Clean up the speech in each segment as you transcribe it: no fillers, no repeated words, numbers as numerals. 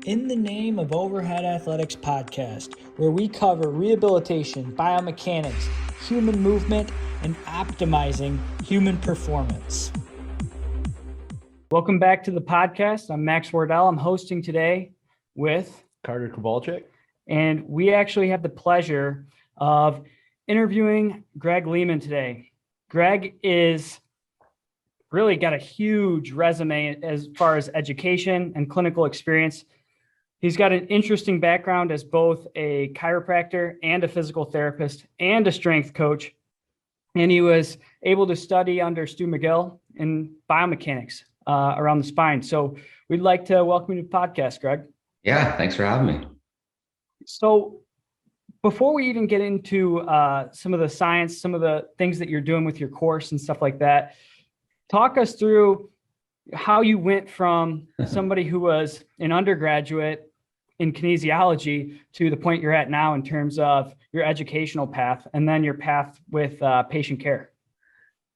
In the Name of Overhead Athletics podcast, where we cover rehabilitation, biomechanics, human movement, and optimizing human performance. Welcome back to the podcast. I'm Max Wardell. I'm hosting today with Carter Kowalczyk. And we actually have the pleasure of interviewing Greg Lehman today. Greg is really got a huge resume as far as education and clinical experience. He's got an interesting background as both a chiropractor and a physical therapist and a strength coach. And he was able to study under Stu McGill in biomechanics around the spine. So we'd like to welcome you to the podcast, Greg. Yeah, thanks for having me. So before we even get into some of the science, some of the things that you're doing with your course and stuff like that, talk us through how you went from somebody who was an undergraduate in kinesiology to the point you're at now in terms of your educational path and then your path with patient care.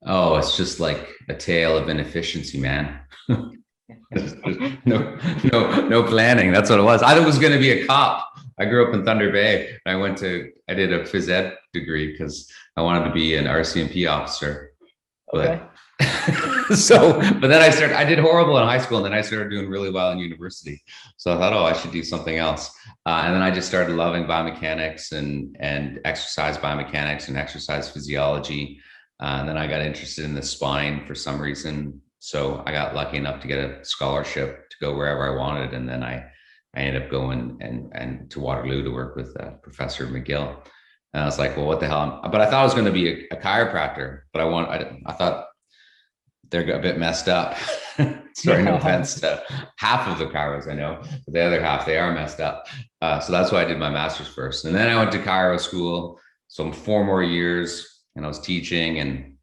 Oh, it's just like a tale of inefficiency, man. No planning. That's what it was. I was going to be a cop. I grew up in Thunder Bay. I did a phys ed degree because I wanted to be an RCMP officer. Okay. But then I did horrible in high school, and then I started doing really well in university. So I thought, I should do something else. And then I just started loving biomechanics and exercise biomechanics and exercise physiology. And then I got interested in the spine for some reason. So I got lucky enough to get a scholarship to go wherever I wanted. And then I ended up going and to Waterloo to work with Professor McGill. And I was like, well, what the hell? But I thought I was going to be a chiropractor, but I thought they're a bit messed up. Sorry, no offense to half of the chiros I know, but the other half, they are messed up. So that's why I did my master's first. And then I went to chiro school. So 4 more years, and I was teaching and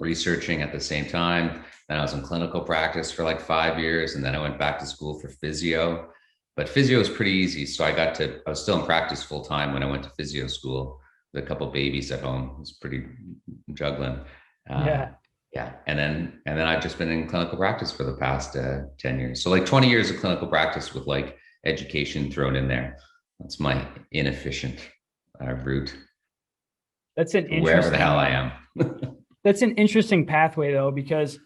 researching at the same time. Then I was in clinical practice for like 5 years. And then I went back to school for physio. But physio was pretty easy. So I was still in practice full time when I went to physio school with a couple of babies at home. It was pretty juggling. Yeah. And then I've just been in clinical practice for the past 10 years. So like 20 years of clinical practice with like education thrown in there. That's my inefficient route. That's an interesting, wherever the hell I am. That's an interesting pathway though, because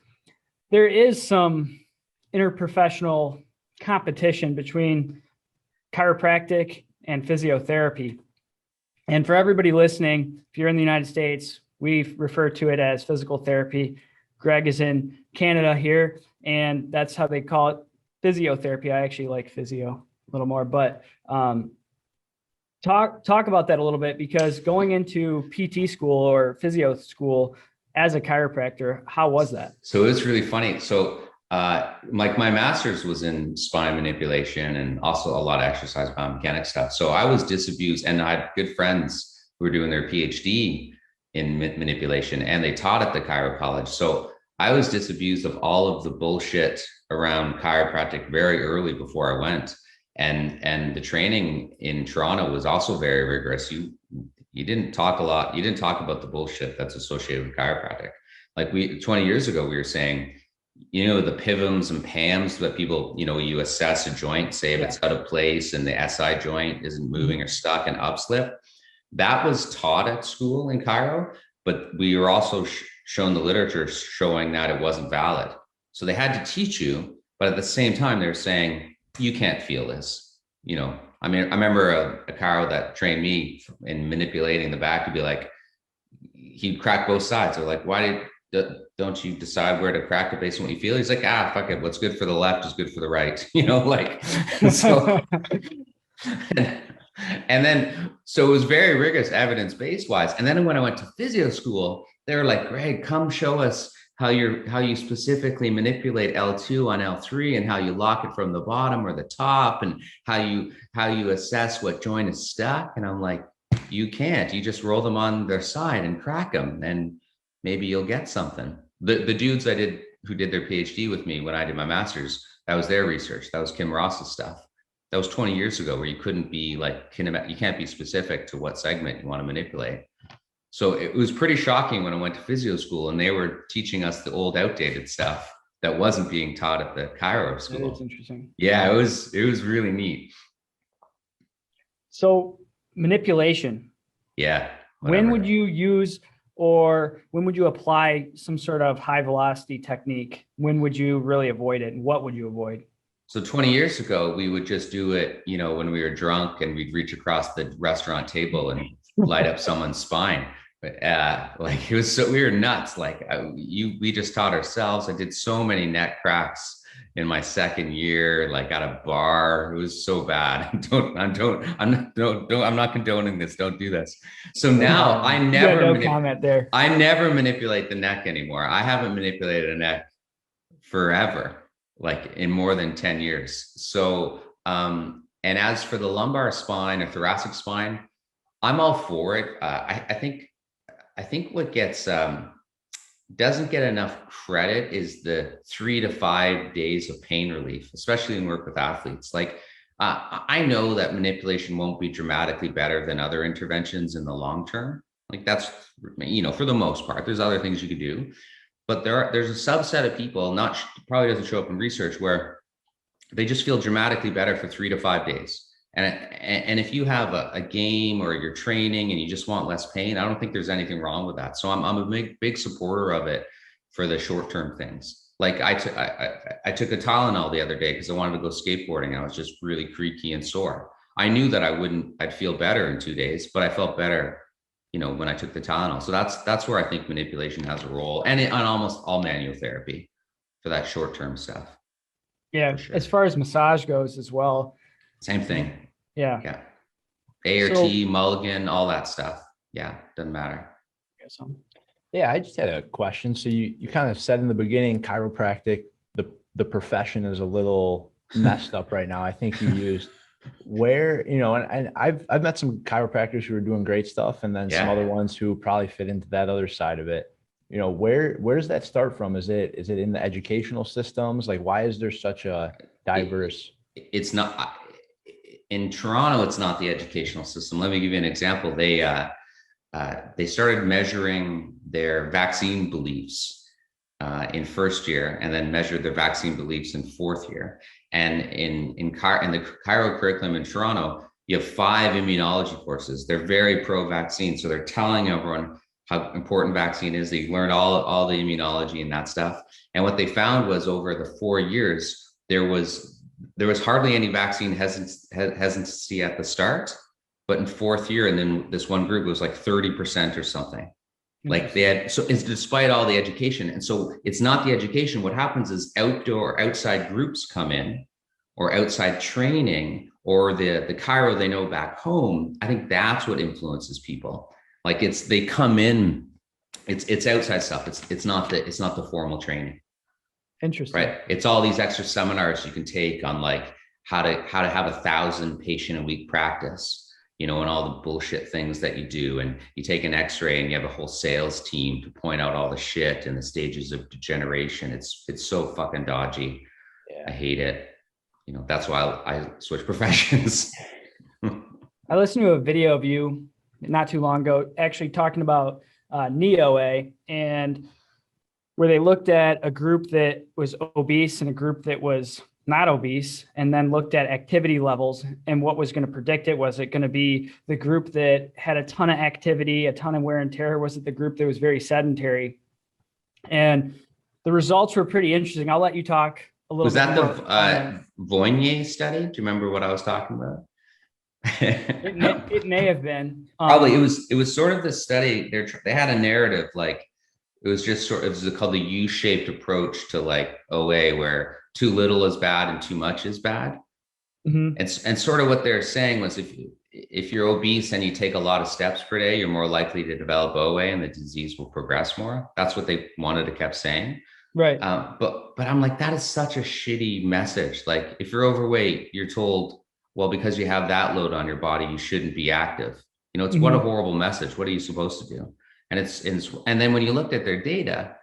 there is some interprofessional competition between chiropractic and physiotherapy. And for everybody listening, if you're in the United States, we refer to it as physical therapy. Greg is in Canada here, and that's how they call it, physiotherapy. I actually like physio a little more, but talk about that a little bit, because going into PT school or physio school as a chiropractor, how was that? So it was really funny. So like my master's was in spine manipulation and also a lot of exercise biomechanics stuff. So I was disabused, and I had good friends who were doing their PhD in manipulation, and they taught at the chiro college. So I was disabused of all of the bullshit around chiropractic very early before I went. And the training in Toronto was also very rigorous. You didn't talk a lot. You didn't talk about the bullshit that's associated with chiropractic. Like 20 years ago, we were saying, the PIVMs and PAMs that people, you assess a joint, say if it's out of place and the SI joint isn't moving or stuck and upslip. That was taught at school in chiro, but we were also shown the literature showing that it wasn't valid. So they had to teach you, but at the same time, they're saying, you can't feel this. I remember a chiro that trained me in manipulating the back. He'd be like, he'd crack both sides. They're like, don't you decide where to crack it based on what you feel? He's like, fuck it. What's good for the left is good for the right. So. And then, so it was very rigorous evidence-based wise. And then when I went to physio school, they were like, Greg, come show us how you specifically manipulate L2 on L3 and how you lock it from the bottom or the top and how you assess what joint is stuck. And I'm like, you can't, you just roll them on their side and crack them and maybe you'll get something. The dudes who did their PhD with me when I did my master's, that was their research. That was Kim Ross's stuff. That was 20 years ago, where you couldn't be like, you can't be specific to what segment you want to manipulate. So it was pretty shocking when I went to physio school and they were teaching us the old outdated stuff. that wasn't being taught at the chiro That is school. interesting. Yeah, it was really neat. So manipulation, Yeah. when Whatever. would you use or when would you apply some sort of high velocity technique? When would you really avoid it? And what would you avoid? So 20 years ago, we would just do it, you know, when we were drunk and we'd reach across the restaurant table and light up someone's spine. But like it was so we were nuts. Like we just taught ourselves. I did so many neck cracks in my second year, like at a bar. It was so bad. I'm not condoning this. Don't do this. So now Yeah, no comment there. I never manipulate the neck anymore. I haven't manipulated a neck forever, like in more than 10 years. So, and as for the lumbar spine or thoracic spine, I'm all for it. I think what gets, doesn't get enough credit is the 3 to 5 days of pain relief, especially in work with athletes. Like, I know that manipulation won't be dramatically better than other interventions in the long term. Like that's, you know, for the most part, there's other things you could do. But there's a subset of people, probably doesn't show up in research, where they just feel dramatically better for 3 to 5 days. And if you have a game or you're training and you just want less pain, I don't think there's anything wrong with that. So I'm a big supporter of it for the short-term things. Like I took a Tylenol the other day because I wanted to go skateboarding. I was just really creaky and sore. I knew that I'd feel better in 2 days, but I felt better, you know, when I took the Tylenol. So that's where I think manipulation has a role, and on almost all manual therapy for that short-term stuff. Yeah, Sure. as far as massage goes as well. Same thing. Yeah. A or T, Mulligan, all that stuff. Yeah, doesn't matter. Yeah, I just had a question. So you kind of said in the beginning, chiropractic, the profession is a little messed up right now. I think you used where, you know, and I've met some chiropractors who are doing great stuff, and then some other ones who probably fit into that other side of it. You know, where does that start from? Is it in the educational systems? Like, why is there such a diverse? It's not in Toronto. It's not the educational system. Let me give you an example. They started measuring their vaccine beliefs in first year, and then measured their vaccine beliefs in fourth year. And in the chiro curriculum in Toronto, you have 5 immunology courses. They're very pro-vaccine, so they're telling everyone how important vaccine is. They learned all the immunology and that stuff. And what they found was over the 4 years, there was hardly any vaccine hesitancy at the start, but in fourth year, and then this one group was like 30% or something. Like they had, so it's despite all the education. And so it's not the education. What happens is outside groups come in, or outside training, or the chiro they know back home. I think that's what influences people. Like they come in, it's outside stuff. It's not the formal training. Interesting. Right. It's all these extra seminars you can take on like how to have 1,000 patient a week practice, you know, and all the bullshit things that you do. And you take an x-ray and you have a whole sales team to point out all the shit and the stages of degeneration. It's so fucking dodgy. Yeah. I hate it. You know, that's why I switched professions. I listened to a video of you not too long ago, actually talking about NEOA, and where they looked at a group that was obese and a group that was not obese, and then looked at activity levels and what was going to predict it. Was it going to be the group that had a ton of activity, a ton of wear and tear? Was it the group that was very sedentary? And the results were pretty interesting. I'll let you talk a little bit. Was that the Voigne study? Do you remember what I was talking about? It may have been. Probably. It was sort of the study. They had a narrative, like it was called the U-shaped approach to like OA, where too little is bad and too much is bad. Mm-hmm. And sort of what they're saying was if you're obese and you take a lot of steps per day, you're more likely to develop OA and the disease will progress more. That's what they wanted to keep saying. Right. But I'm like, that is such a shitty message. Like if you're overweight, you're told, well, because you have that load on your body, you shouldn't be active. You know, it's mm-hmm. What a horrible message. What are you supposed to do? And then when you looked at their data,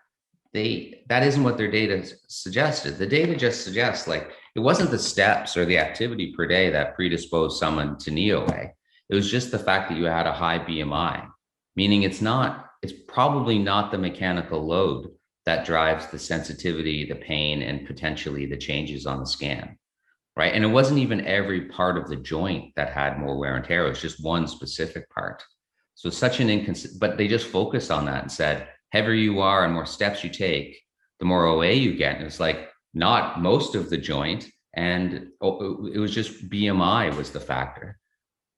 that isn't what their data suggested. The data just suggests like it wasn't the steps or the activity per day that predisposed someone to NEOA. It was just the fact that you had a high BMI, meaning it's probably not the mechanical load that drives the sensitivity, the pain, and potentially the changes on the scan, right? And it wasn't even every part of the joint that had more wear and tear. It was just one specific part. So it's such an inconsistent, but they just focused on that and said, heavier you are and more steps you take, the more OA you get. And it's like, not most of the joint. And it was just BMI was the factor.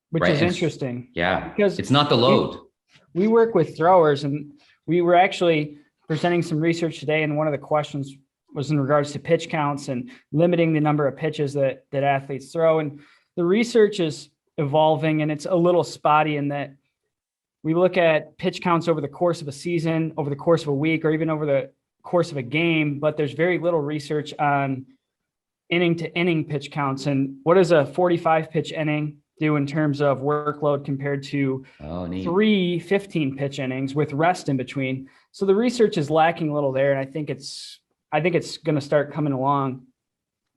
Which right? is interesting. Yeah. Because it's not the load. We work with throwers, and we were actually presenting some research today. And one of the questions was in regards to pitch counts and limiting the number of pitches that athletes throw. And the research is evolving, and it's a little spotty in that we look at pitch counts over the course of a season, over the course of a week, or even over the course of a game, but there's very little research on inning to inning pitch counts. And what does a 45 pitch inning do in terms of workload compared to 3 15 pitch innings with rest in between? So the research is lacking a little there. And I think it's going to start coming along.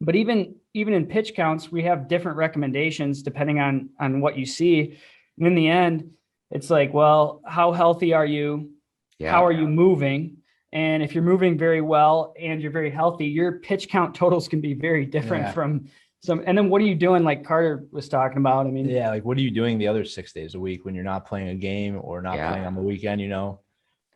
But even in pitch counts, we have different recommendations depending on what you see. And in the end, it's like, well, how healthy are you? Yeah. How are you moving? And if you're moving very well and you're very healthy, your pitch count totals can be very different from some. And then what are you doing? Like Carter was talking about. I mean, yeah, like what are you doing the other 6 days a week when you're not playing a game or not playing on the weekend? You know,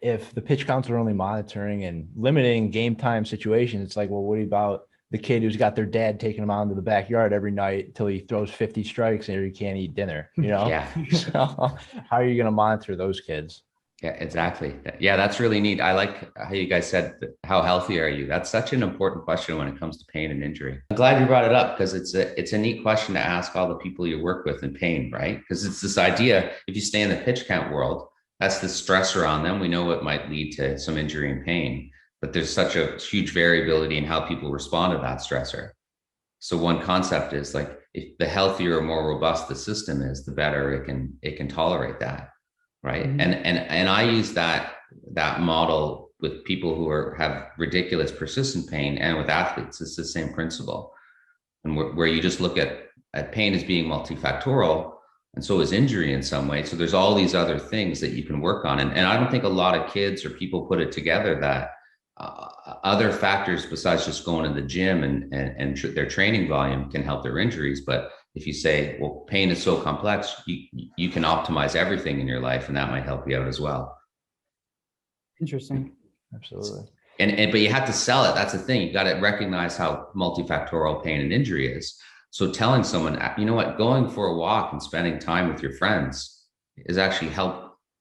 if the pitch counts are only monitoring and limiting game time situations, it's like, well, what about the kid who's got their dad taking him out into the backyard every night until he throws 50 strikes and he can't eat dinner, you know? Yeah. So how are you going to monitor those kids? Yeah, exactly. Yeah, that's really neat. I like how you guys said, how healthy are you? That's such an important question when it comes to pain and injury. I'm glad you brought it up because it's a neat question to ask all the people you work with in pain, right? Because it's this idea, if you stay in the pitch count world, that's the stressor on them. We know it might lead to some injury and pain, but there's such a huge variability in how people respond to that stressor. So one concept is like, if the healthier or more robust the system is, the better it can tolerate that. Right. Mm-hmm. And I use that model with people who have ridiculous persistent pain, and with athletes. It's the same principle. And where you just look at pain as being multifactorial, and so is injury in some way. So there's all these other things that you can work on. And I don't think a lot of kids or people put it together that other factors besides just going to the gym and their training volume can help their injuries. But if you say, well, pain is so complex, you can optimize everything in your life, and that might help you out as well. Interesting. Absolutely. But you have to sell it. That's the thing. You got to recognize how multifactorial pain and injury is. So telling someone, you know what, going for a walk and spending time with your friends is actually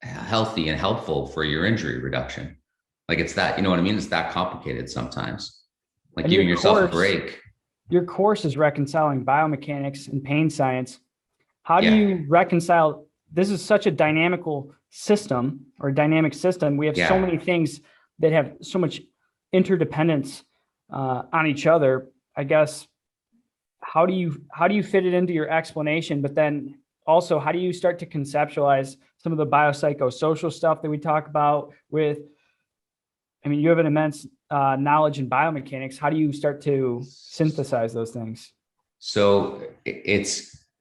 healthy and helpful for your injury reduction. Like it's that, you know what I mean? It's that complicated sometimes. Like and giving yourself a break. Your course is Reconciling Biomechanics and Pain Science. How do you reconcile? This is such a dynamic system. We have so many things that have so much interdependence on each other. I guess, how do you fit it into your explanation? But then also, how do you start to conceptualize some of the biopsychosocial stuff that we talk about with, I mean, you have an immense knowledge in biomechanics. How do you start to synthesize those things? So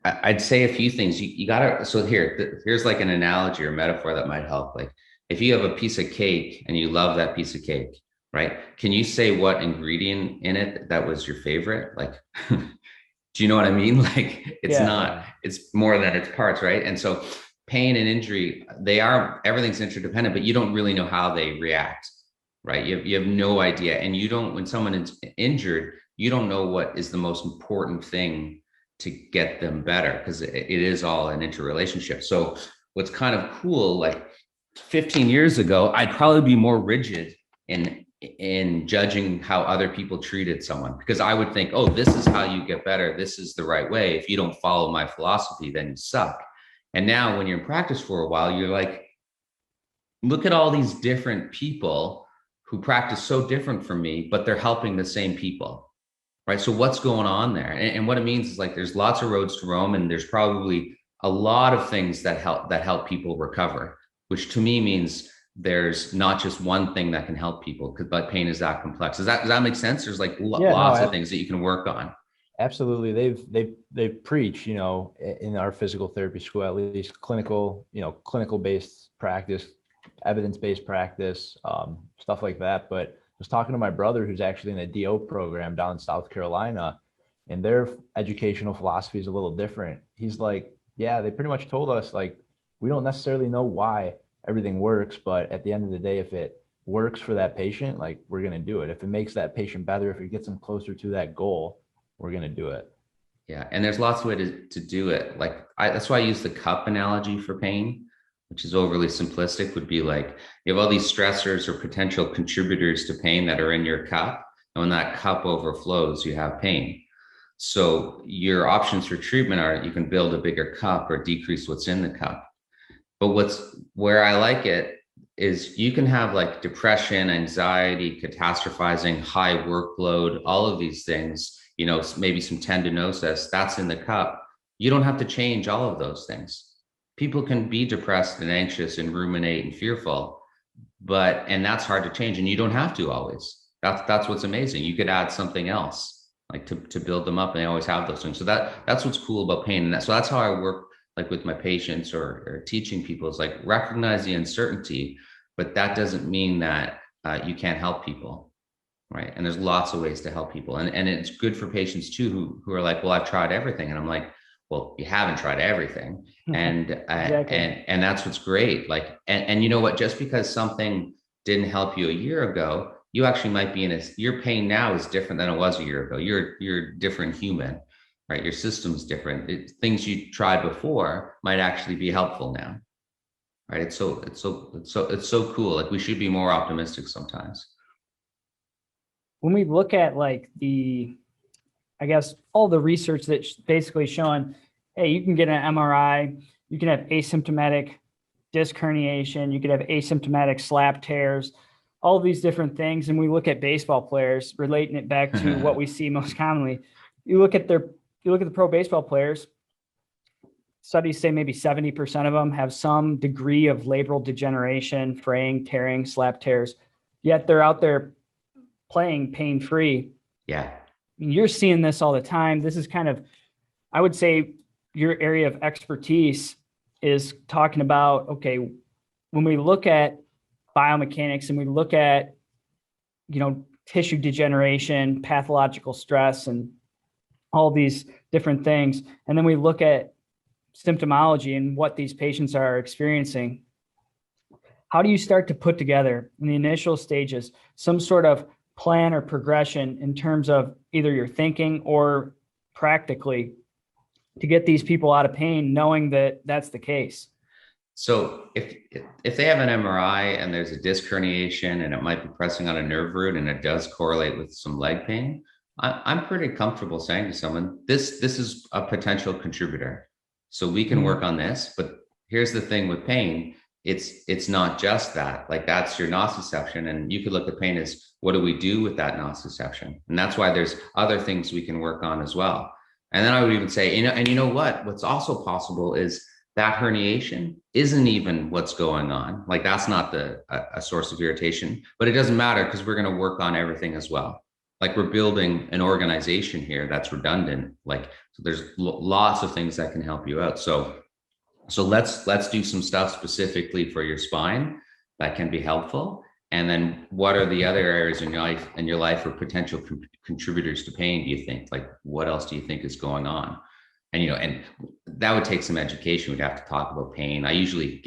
I'd say a few things. You gotta, so here's like an analogy or metaphor that might help. Like if you have a piece of cake and you love that piece of cake, right? Can you say what ingredient in it that was your favorite? Like, do you know what I mean? Like it's more than its parts, right? And so pain and injury, everything's interdependent, but you don't really know how they react. Right. You have no idea. And when someone is injured, you don't know what is the most important thing to get them better, because it is all an interrelationship. So what's kind of cool, like 15 years ago, I'd probably be more rigid in judging how other people treated someone, because I would think, oh, this is how you get better. This is the right way. If you don't follow my philosophy, then you suck. And now when you're in practice for a while, you're like, look at all these different people who practice so different from me, but they're helping the same people, right? So what's going on there? And what it means is like, there's lots of roads to Rome, and there's probably a lot of things that help people recover, which to me means there's not just one thing that can help people, but pain is that complex. Does that make sense? There's like lots of things that you can work on. Absolutely. They preach, you know, in our physical therapy school, at least clinical based practice, evidence-based practice, stuff like that. But was talking to my brother who's actually in a DO program down in South Carolina, and their educational philosophy is a little different. He's like, yeah, they pretty much told us like, we don't necessarily know why everything works, but at the end of the day, if it works for that patient, like we're going to do it. If it makes that patient better, if it gets them closer to that goal, we're going to do it. Yeah. And there's lots of ways to do it. Like that's why I use the cup analogy for pain, which is overly simplistic, would be like, you have all these stressors or potential contributors to pain that are in your cup. And when that cup overflows, you have pain. So your options for treatment are you can build a bigger cup or decrease what's in the cup. But where I like it is you can have like depression, anxiety, catastrophizing, high workload, all of these things, maybe some tendinosis, that's in the cup. You don't have to change all of those things. People can be depressed and anxious and ruminate and fearful, and that's hard to change. And you don't have to always. That's what's amazing. You could add something else like to build them up, and they always have those things. So that's what's cool about pain. And so that's how I work like with my patients or teaching people, is like recognize the uncertainty, but that doesn't mean that you can't help people, right? And there's lots of ways to help people. And it's good for patients too, who are like, well, I've tried everything. And I'm like, well, you haven't tried everything. And, exactly. and that's what's great. Like, and you know what, just because something didn't help you a year ago, you actually might be your pain now is different than it was a year ago. You're a different human, right? Your system's different. Things you tried before might actually be helpful now, right? It's so cool. Like we should be more optimistic sometimes. When we look at like all the research that's basically showing, hey, you can get an MRI, you can have asymptomatic disc herniation, you could have asymptomatic slap tears, all these different things. And we look at baseball players, relating it back to what we see most commonly. You look at the pro baseball players, studies say maybe 70% of them have some degree of labral degeneration, fraying, tearing, slap tears, yet they're out there playing pain-free. Yeah. You're seeing this all the time. This is kind of, I would say your area of expertise is talking about, okay, when we look at biomechanics and we look at, tissue degeneration, pathological stress, and all these different things, and then we look at symptomology and what these patients are experiencing, how do you start to put together in the initial stages some sort of plan or progression in terms of either your thinking or practically to get these people out of pain, knowing that that's the case? So if they have an MRI and there's a disc herniation and it might be pressing on a nerve root and it does correlate with some leg pain, I'm pretty comfortable saying to someone, this is a potential contributor. So we can work on this. But here's the thing with pain, it's not just that. Like that's your nociception, and you could look at pain as what do we do with that nociception? And that's why there's other things we can work on as well. And then I would even say, and you know what's also possible is that herniation isn't even what's going on. Like that's not a source of irritation, but it doesn't matter because we're going to work on everything as well. Like we're building an organization here that's redundant. Like so there's lots of things that can help you out. So let's do some stuff specifically for your spine that can be helpful. And then what are the other areas in your life or potential contributors to pain, do you think? Like what else do you think is going on? And, and that would take some education. We'd have to talk about pain. I usually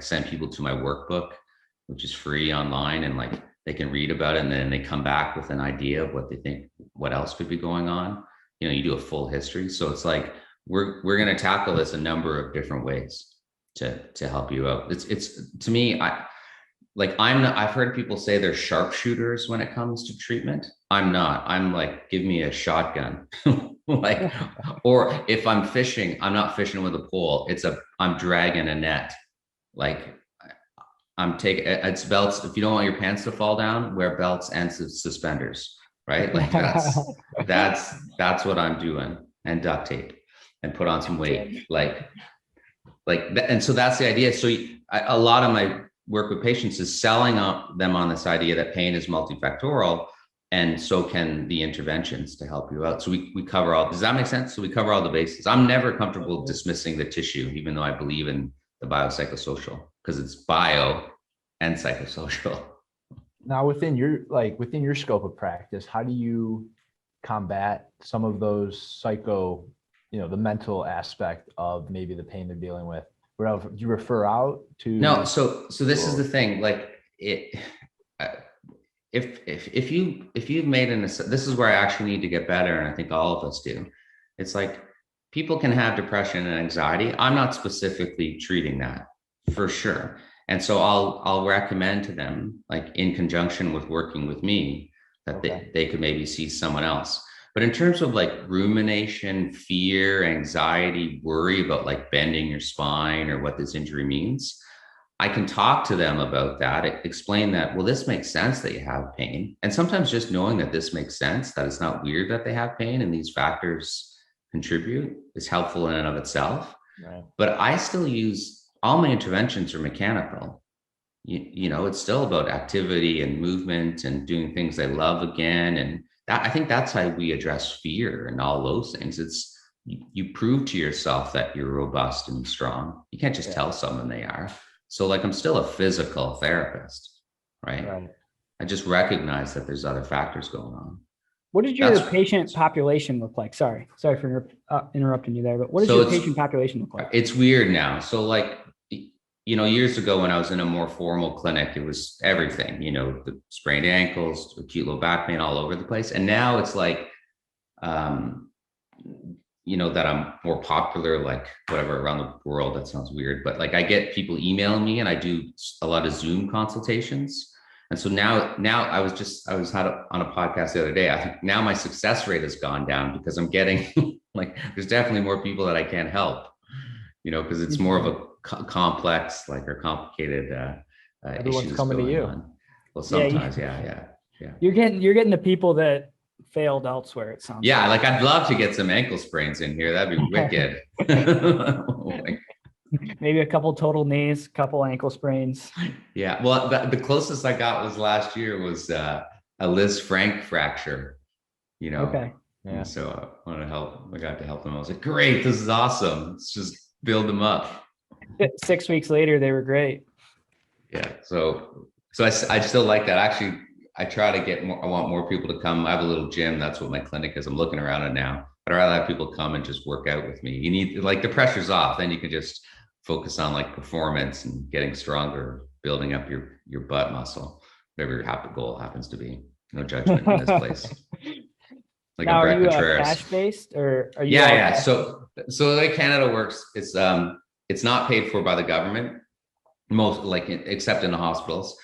send people to my workbook, which is free online, and like they can read about it and then they come back with an idea of what they think, what else could be going on. You do a full history. So it's like, we're going to tackle this a number of different ways to help you out. It's to me, I've heard people say they're sharpshooters when it comes to treatment. I'm not. I'm like, give me a shotgun. Or if I'm fishing, I'm not fishing with a pole. I'm dragging a net. Like it's belts. If you don't want your pants to fall down, wear belts and suspenders, right? Like that's what I'm doing, and duct tape and put on some weight. And so that's the idea. So a lot of my work with patients is selling them on this idea that pain is multifactorial, and so can the interventions to help you out. So we cover all. Does that make sense? So we cover all the bases. I'm never comfortable dismissing the tissue, even though I believe in the biopsychosocial, because it's bio and psychosocial. Now within your scope of practice, how do you combat some of those the mental aspect of maybe the pain they're dealing with? Do you refer out to? No, so this is the thing. Like it, uh, if you've made this is where I actually need to get better, and I think all of us do. It's like people can have depression and anxiety. I'm not specifically treating that for sure, and so I'll recommend to them, like in conjunction with working with me, that they could maybe see someone else. But in terms of like rumination, fear, anxiety, worry about like bending your spine or what this injury means, I can talk to them about that, explain that, well, this makes sense that you have pain. And sometimes just knowing that this makes sense, that it's not weird that they have pain and these factors contribute, is helpful in and of itself. Right. But I still use, all my interventions are mechanical. You know, it's still about activity and movement and doing things they love again. And I think that's how we address fear and all those things. It's, you prove to yourself that you're robust and strong. You can't just tell someone they are. So like, I'm still a physical therapist, right? I just recognize that there's other factors going on. What did your patient population look like? Sorry for interrupting you there, but what does your patient population look like? It's weird now. So like, you know, years ago when I was in a more formal clinic, it was everything, you know, the sprained ankles, acute low back pain all over the place. And now it's like, you know, that I'm more popular, like whatever around the world. That sounds weird, but like I get people emailing me and I do a lot of Zoom consultations. And so now I was on a podcast the other day. I think now my success rate has gone down because I'm getting like, there's definitely more people that I can't help, you know, because it's more of a complex, like, or complicated Everyone's issues coming to you. on. Well, sometimes, yeah. You're getting the people that failed elsewhere, it sounds like I'd love to get some ankle sprains in here. That'd be wicked. Maybe a couple total knees, couple ankle sprains. Yeah, well, the closest I got was last year was a Liz Frank fracture, you know. Okay. Yeah. And so I got to help them. I was like, great, this is awesome. Let's just build them up. 6 weeks later, they were great. Yeah. So I still like that. Actually, I try to get more. I want more people to come. I have a little gym. That's what my clinic is. I'm looking around it now. I'd rather have people come and just work out with me. You need, like, the pressure's off. Then you can just focus on like performance and getting stronger, building up your butt muscle, whatever your goal happens to be. No judgment in this place. Like, now, are you cash based or are you? Yeah. So the way Canada works is it's not paid for by the government, most, like, except in the hospitals.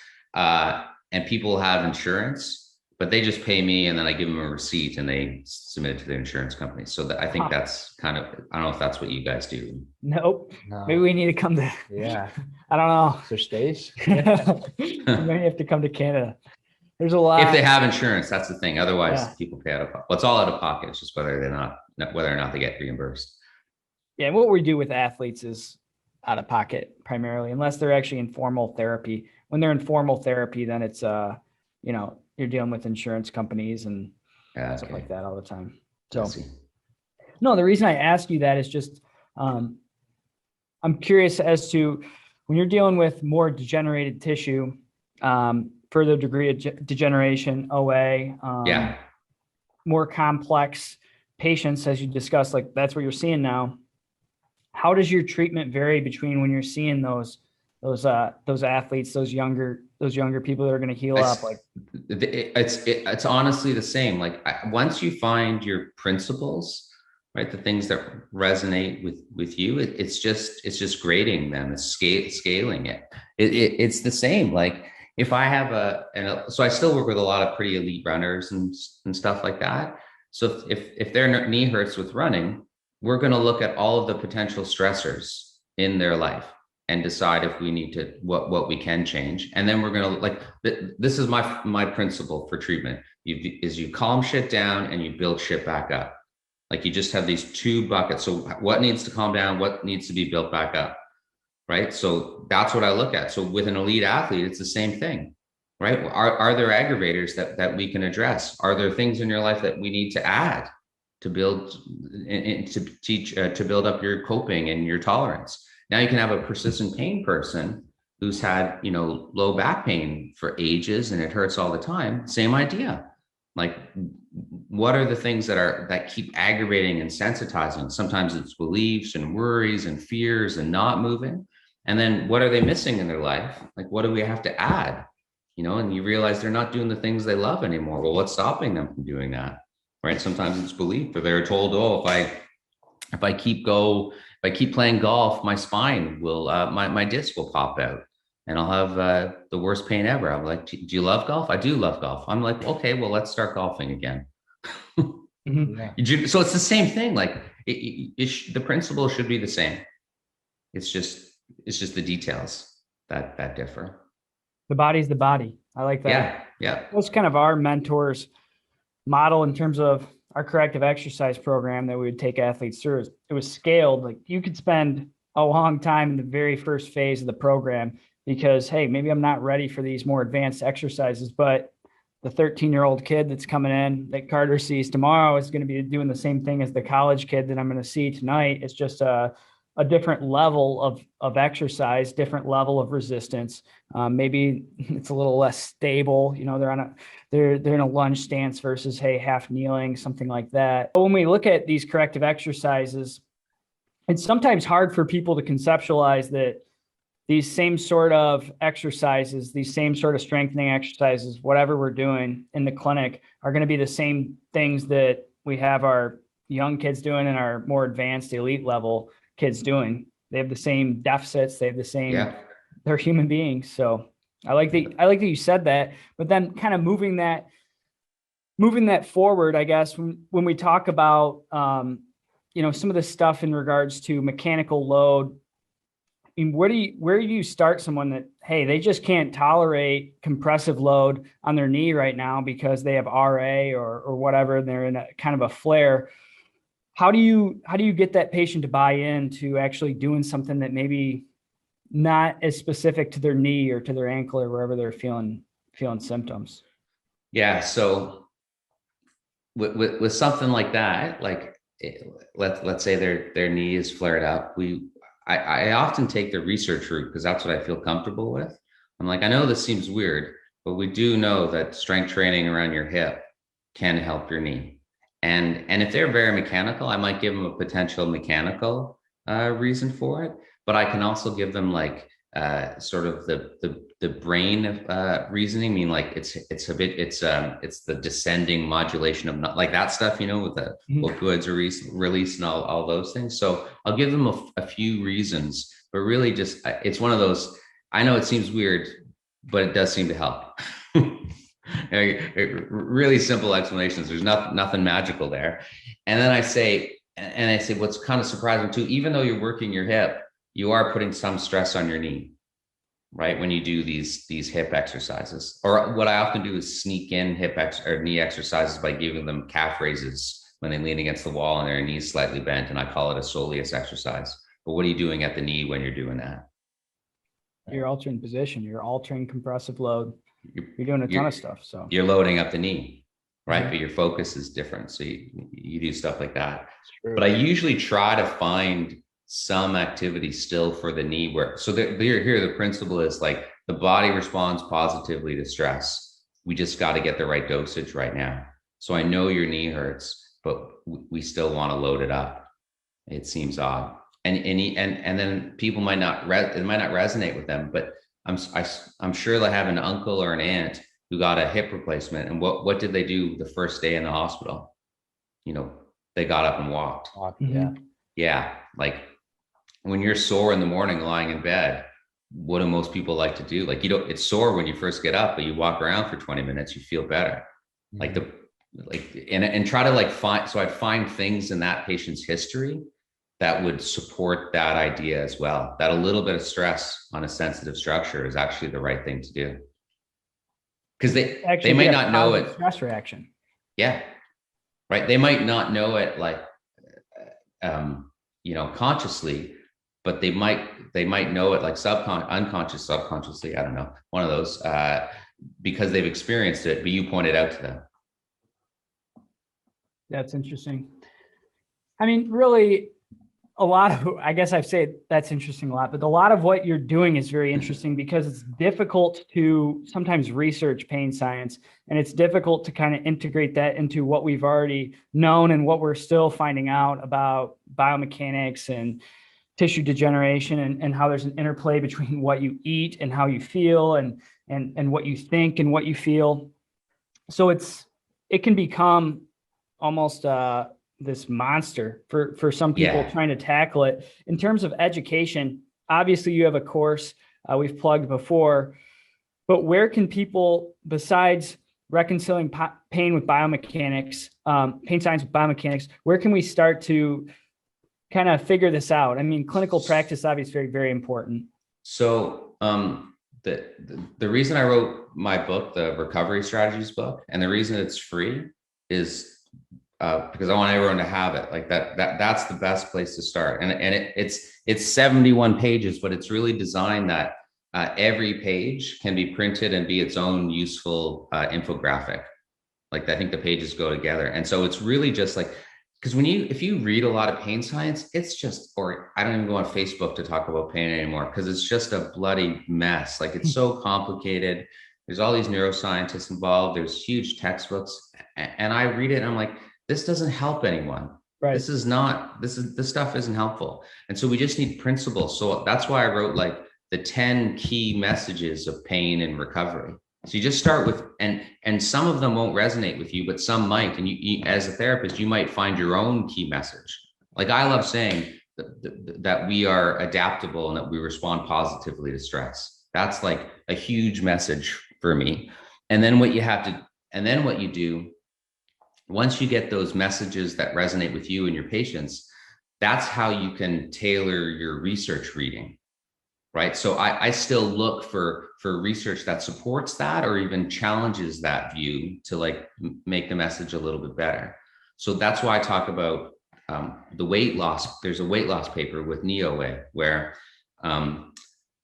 And people have insurance, but they just pay me and then I give them a receipt and they submit it to the insurance company. So I think that's kind of, I don't know if that's what you guys do. Nope. No. Maybe we need to come to. Yeah. I don't know. So stays. Maybe you have to come to Canada. There's a lot. If they have insurance, that's the thing. Otherwise, people pay out of pocket. Well, it's all out of pocket. It's just whether or not they get reimbursed. Yeah, and what we do with athletes is out of pocket primarily, unless they're actually in formal therapy. When they're in formal therapy, then it's you know, you're dealing with insurance companies and stuff like that all the time. So no, the reason I ask you that is just I'm curious as to when you're dealing with more degenerated tissue, further degree of degeneration, OA, more complex patients, as you discussed, like that's what you're seeing now. How does your treatment vary between when you're seeing those athletes, those younger people that are going to heal up? Like, it's honestly the same. Like, once you find your principles, right, the things that resonate with you, it's just grading them, it's scaling it. It's the same. Like, if I have so I still work with a lot of pretty elite runners and stuff like that. So if their knee hurts with running, we're going to look at all of the potential stressors in their life and decide if we need to, what we can change. And then we're going to, like, this is my principle for treatment. You calm shit down and you build shit back up. Like, you just have these two buckets. So what needs to calm down? What needs to be built back up? Right. So that's what I look at. So with an elite athlete, it's the same thing, right? Are there aggravators that we can address? Are there things in your life that we need to add to build and to teach, to build up your coping and your tolerance? Now you can have a persistent pain person who's had, low back pain for ages and it hurts all the time. Same idea. Like, what are the things that keep aggravating and sensitizing? Sometimes it's beliefs and worries and fears and not moving. And then what are they missing in their life? Like, what do we have to add? And you realize they're not doing the things they love anymore. Well, what's stopping them from doing that? Right? Sometimes it's belief, or they're told, oh, if I keep playing golf, my spine will, my disc will pop out and I'll have the worst pain ever. I'm like, do you love golf? I do love golf. I'm like, okay, well, let's start golfing again. Yeah. So it's the same thing. Like the principle should be the same. It's just the details that differ. The body's the body. I like that. Yeah. That's kind of our mentors model in terms of our corrective exercise program that we would take athletes through. It was scaled. Like, you could spend a long time in the very first phase of the program because, hey, maybe I'm not ready for these more advanced exercises, but the 13-year-old kid that's coming in that Carter sees tomorrow is going to be doing the same thing as the college kid that I'm going to see tonight. It's just a different level of exercise, different level of resistance. Maybe it's a little less stable. They're in a lunge stance versus, hey, half kneeling, something like that. But when we look at these corrective exercises, it's sometimes hard for people to conceptualize that these same sort of exercises, these same sort of strengthening exercises, whatever we're doing in the clinic, are going to be the same things that we have our young kids doing and our more advanced elite level kids doing. They have the same deficits. They have the same, they're human beings. So I like that you said that, but then kind of moving that forward, I guess, when we talk about, some of the stuff in regards to mechanical load, I mean, where do you start someone that, hey, they just can't tolerate compressive load on their knee right now because they have RA or whatever, and they're in a kind of a flare. How do you get that patient to buy in to actually doing something that maybe not as specific to their knee or to their ankle or wherever they're feeling symptoms? Yeah. So with something like that, like let's say their knee is flared up, I often take the research route because that's what I feel comfortable with. I'm like, I know this seems weird, but we do know that strength training around your hip can help your knee. And if they're very mechanical, I might give them a potential mechanical reason for it, but I can also give them like sort of the brain reasoning. I mean, like it's the descending modulation of not like that stuff, with the opioids release and all those things. So I'll give them a few reasons, but really just it's one of those. I know it seems weird, but it does seem to help. Really simple explanations. There's nothing magical there. And then I say, what's kind of surprising too, even though you're working your hip, you are putting some stress on your knee, right? When you do these hip exercises, or what I often do is sneak in knee exercises by giving them calf raises when they lean against the wall and their knees slightly bent. And I call it a soleus exercise. But what are you doing at the knee when you're doing that? You're altering position. You're altering compressive load. You're doing a ton of stuff. So you're loading up the knee, right? But your focus is different. So you do stuff like that. But I usually try to find some activity still for the knee so here the principle is like the body responds positively to stress. We just got to get the right dosage right now. So I know your knee hurts, but we still want to load it up. It seems odd. And then people might not resonate with them, but I'm sure they have an uncle or an aunt who got a hip replacement. And what did they do the first day in the hospital? They got up and walked. Yeah. Like when you're sore in the morning lying in bed, what do most people like to do? Like, it's sore when you first get up, but you walk around for 20 minutes, you feel better. And try to I'd find things in that patient's history that would support that idea as well. That a little bit of stress on a sensitive structure is actually the right thing to do. Because they may not know it. Stress reaction. Yeah. Right. They might not know it consciously, but they might know it like subconsciously. I don't know. One of those, because they've experienced it, but you pointed out to them. That's interesting. I mean, really, a lot of, I guess I've said that's interesting a lot, but a lot of what you're doing is very interesting because it's difficult to sometimes research pain science, and it's difficult to kind of integrate that into what we've already known and what we're still finding out about biomechanics and tissue degeneration, and how there's an interplay between what you eat and how you feel, and what you think and what you feel. So it can become almost this monster for some people trying to tackle it. In terms of education, obviously you have a course we've plugged before, but where can people, besides reconciling pain with biomechanics, pain science with biomechanics, where can we start to kind of figure this out? I mean, clinical practice obviously is very, very important. So the reason I wrote my book, the Recovery Strategies book, and the reason it's free is because I want everyone to have it. Like that's the best place to start. And it's 71 pages, but it's really designed that every page can be printed and be its own useful infographic. Like I think the pages go together. And so it's really just like, because if you read a lot of pain science, it's just, or I don't even go on Facebook to talk about pain anymore because it's just a bloody mess. Like it's so complicated. There's all these neuroscientists involved. There's huge textbooks, and I read it and I'm like, this doesn't help anyone. Right. This stuff isn't helpful. And so we just need principles. So that's why I wrote like the 10 key messages of pain and recovery. So you just start with, and some of them won't resonate with you, but some might. And you as a therapist, you might find your own key message. Like I love saying that we are adaptable and that we respond positively to stress. That's like a huge message for me. And then what you do, once you get those messages that resonate with you and your patients, that's how you can tailor your research reading. Right. So I still look for research that supports that or even challenges that view to like make the message a little bit better. So that's why I talk about the weight loss. There's a weight loss paper with NeoWay where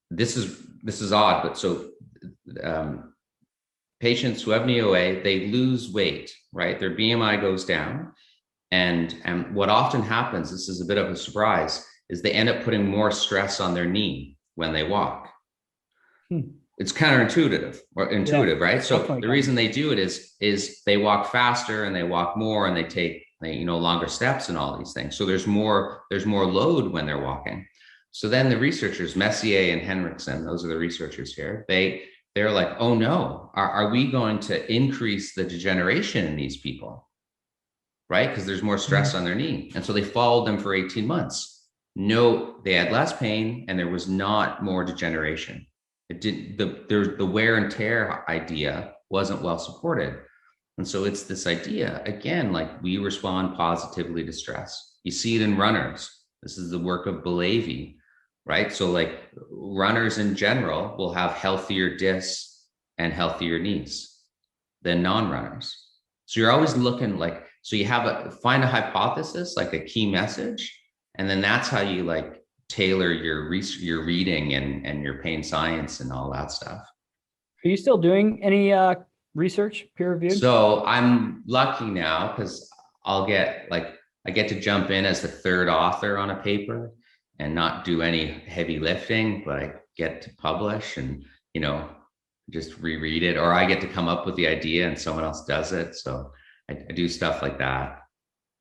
this is odd, but so patients who have NeoWay, they lose weight, right? Their BMI goes down. And what often happens, this is a bit of a surprise, is they end up putting more stress on their knee when they walk. It's counterintuitive or intuitive, right? So the reason they do it is they walk faster and they walk more and they take longer steps and all these things. So there's more load when they're walking. So then the researchers, Messier and Henriksen, those are the researchers here, they're like, oh no, are we going to increase the degeneration in these people? Right? Because there's more stress on their knee. And so they followed them for 18 months. No, they had less pain and there was not more degeneration. The wear and tear idea wasn't well supported. And so it's this idea, again, like we respond positively to stress. You see it in runners. This is the work of Bellevue, right? So like runners in general will have healthier discs and healthier knees than non-runners. So you're always looking like, so you find a hypothesis, like a key message, and then that's how you like tailor your reading and your pain science and all that stuff. Are you still doing any research, peer reviewed? So I'm lucky now because I get to jump in as the third author on a paper and not do any heavy lifting, but I get to publish and, just reread it, or I get to come up with the idea and someone else does it. So I do stuff like that.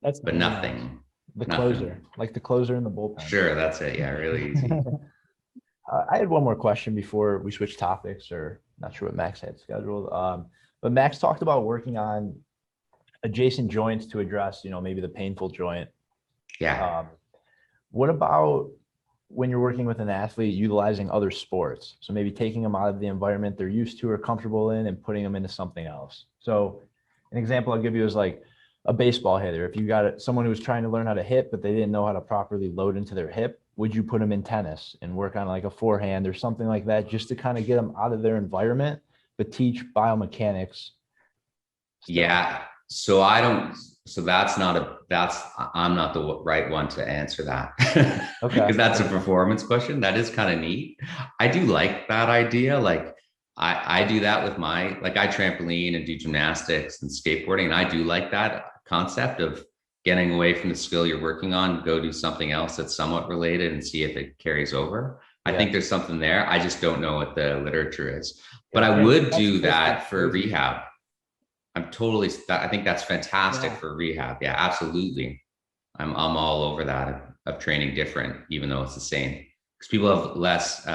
But nothing. The closer, like the closer in the bullpen. Sure, that's it. Yeah, really easy. I had one more question before we switch topics, or not sure what Max had scheduled. But Max talked about working on adjacent joints to address, maybe the painful joint. Yeah. What about when you're working with an athlete utilizing other sports? So maybe taking them out of the environment they're used to or comfortable in and putting them into something else. So an example I'll give you is like a baseball hitter. If you got someone who was trying to learn how to hit, but they didn't know how to properly load into their hip, would you put them in tennis and work on like a forehand or something like that, just to kind of get them out of their environment, but teach biomechanics? Yeah. So I'm not the right one to answer that. Okay. Because that's a performance question. That is kind of neat. I do like that idea. Like I do that with I trampoline and do gymnastics and skateboarding. And I do like that concept of getting away from the skill you're working on, go do something else that's somewhat related and see if it carries over. I think there's something there. I just don't know what the literature is, but I would do that for rehab. I think that's fantastic for rehab. Yeah, absolutely. I'm all over that of training different, even though it's the same, because people have less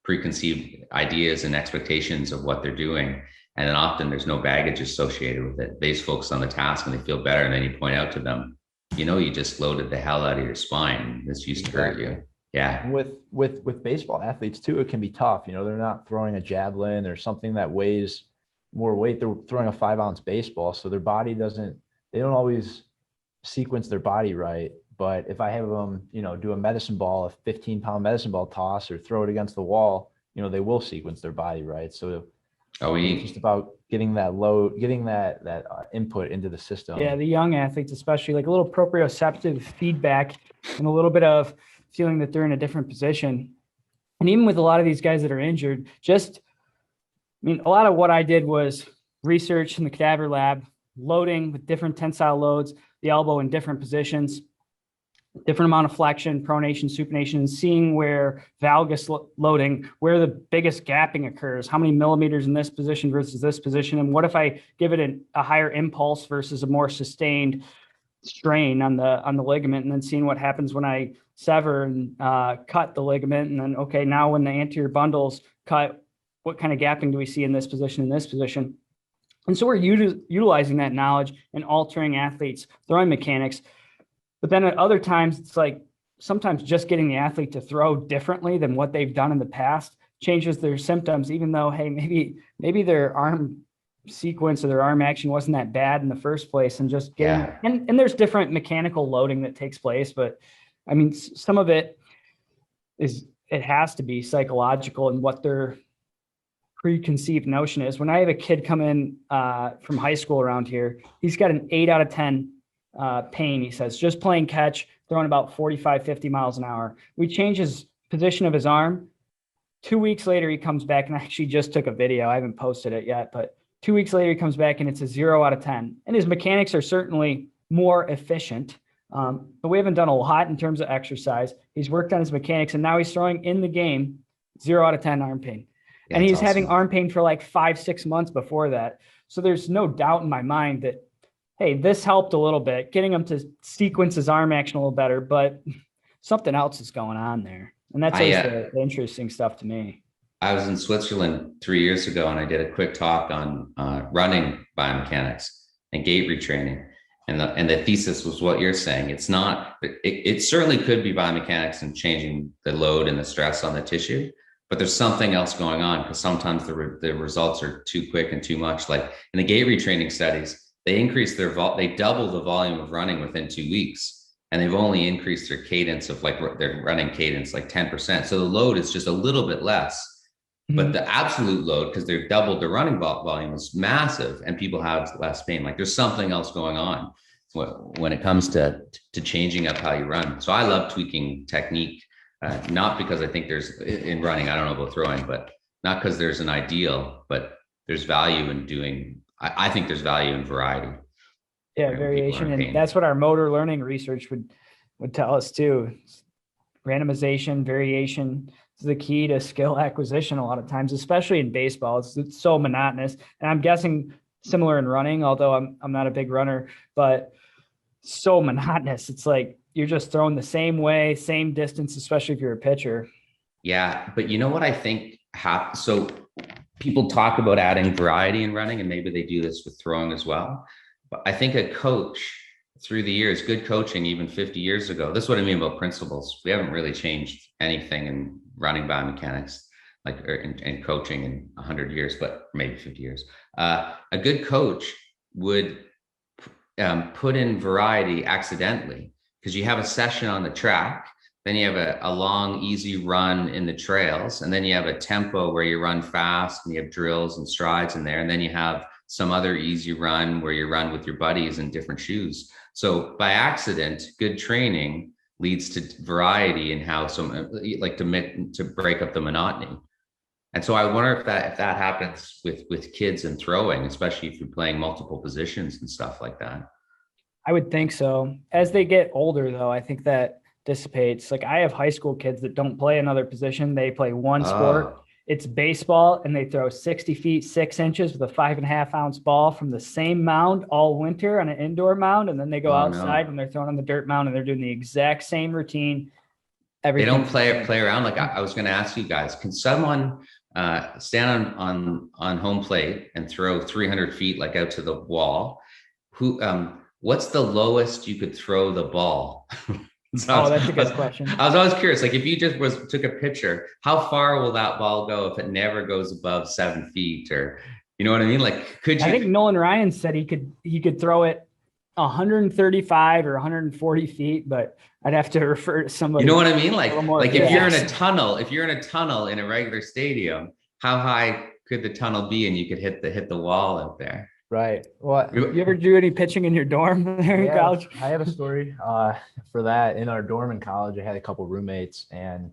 preconceived ideas and expectations of what they're doing. And then often there's no baggage associated with it. They just focus on the task and they feel better. And then you point out to them, you just loaded the hell out of your spine. This used to hurt you. Yeah. With baseball athletes too, it can be tough. They're not throwing a javelin or something that weighs more weight. They're throwing a 5-ounce baseball. So their body they don't always sequence their body right. But if I have them, do a 15-pound medicine ball toss or throw it against the wall, they will sequence their body right. So it's just about getting that load, getting that input into the system. Yeah, the young athletes, especially, like a little proprioceptive feedback and a little bit of feeling that they're in a different position. And even with a lot of these guys that are injured, a lot of what I did was research in the cadaver lab, loading with different tensile loads, the elbow in different positions, different amount of flexion, pronation, supination, seeing where valgus loading, where the biggest gapping occurs, how many millimeters in this position versus this position, and what if I give it a higher impulse versus a more sustained strain on the ligament, and then seeing what happens when I sever and cut the ligament, and then now when the anterior bundles cut, what kind of gapping do we see in this position, and so we're utilizing that knowledge and altering athletes' throwing mechanics. But then at other times, it's like sometimes just getting the athlete to throw differently than what they've done in the past changes their symptoms, even though, hey, maybe their arm sequence or their arm action wasn't that bad in the first place, and just getting, and there's different mechanical loading that takes place. But some of it has to be psychological and what their preconceived notion is. When I have a kid come in from high school around here, he's got an 8 out of 10 pain, he says, just playing catch, throwing about 45, 50 miles an hour. We change his position of his arm. 2 weeks later, he comes back, and I actually just took a video. I haven't posted it yet, but 2 weeks later, he comes back and it's a 0 out of 10. And his mechanics are certainly more efficient, but we haven't done a lot in terms of exercise. He's worked on his mechanics, and now he's throwing in the game 0 out of 10 arm pain. Yeah, and he's having arm pain for like 5-6 months before that. So there's no doubt in my mind that, hey, this helped a little bit, getting him to sequence his arm action a little better, but something else is going on there. And that's the interesting stuff to me. I was in Switzerland 3 years ago, and I did a quick talk on running biomechanics and gait retraining. And the thesis was what you're saying. It's not, it certainly could be biomechanics and changing the load and the stress on the tissue, but there's something else going on, because sometimes the results are too quick and too much. Like in the gait retraining studies, they increased they doubled the volume of running within 2 weeks, and they've only increased their cadence of their running cadence like 10%. So the load is just a little bit less, but the absolute load, because they've doubled the running volume, is massive, and people have less pain. Like there's something else going on when it comes to changing up how you run. So I love tweaking technique, not because I think there's in running, I don't know about throwing, but not because there's an ideal, but there's value in doing. I think there's value in variety. Yeah, variation. And that's what our motor learning research would tell us too. Randomization, variation is the key to skill acquisition a lot of times, especially in baseball. It's so monotonous. And I'm guessing similar in running, although I'm not a big runner, but so monotonous. It's like you're just throwing the same way, same distance, especially if you're a pitcher. Yeah, but you know what I think so people talk about adding variety in running, and maybe they do this with throwing as well. But I think a coach through the years, good coaching, even 50 years ago, this is what I mean about principles. We haven't really changed anything in running biomechanics, and coaching in 100 years, but maybe 50 years. A good coach would put in variety accidentally, because you have a session on the track, then you have a long, easy run in the trails, and then you have a tempo where you run fast, and you have drills and strides in there, and then you have some other easy run where you run with your buddies in different shoes. So by accident, good training leads to variety in how to break up the monotony. And so I wonder if that happens with kids and throwing, especially if you're playing multiple positions and stuff like that. I would think so. As they get older, though, I think that dissipates. Like I have high school kids that don't play another position. They play one sport. Oh, It's baseball, and they throw 60 feet, 6 inches with a 5.5 ounce ball from the same mound all winter on an indoor mound. And then they go oh outside no. and they're throwing on the dirt mound and they're doing the exact same routine. They don't Everything's the same. play around. Like I was going to ask you guys, can someone stand on home plate and throw 300 feet like out to the wall? What's the lowest you could throw the ball? Oh, that's a good question. I was always curious, like if you just took a picture, how far will that ball go if it never goes above 7 feet, or you know what I mean? Like, could you? I think Nolan Ryan said he could throw it 135 or 140 feet, but I'd have to refer to somebody. You know what I mean? Like if you're in a fast. tunnel in a regular stadium, how high could the tunnel be and you could hit the wall out there? Right. Well, You ever do any pitching in your dorm there in college? I have a story for that. In our dorm in college, I had a couple roommates, and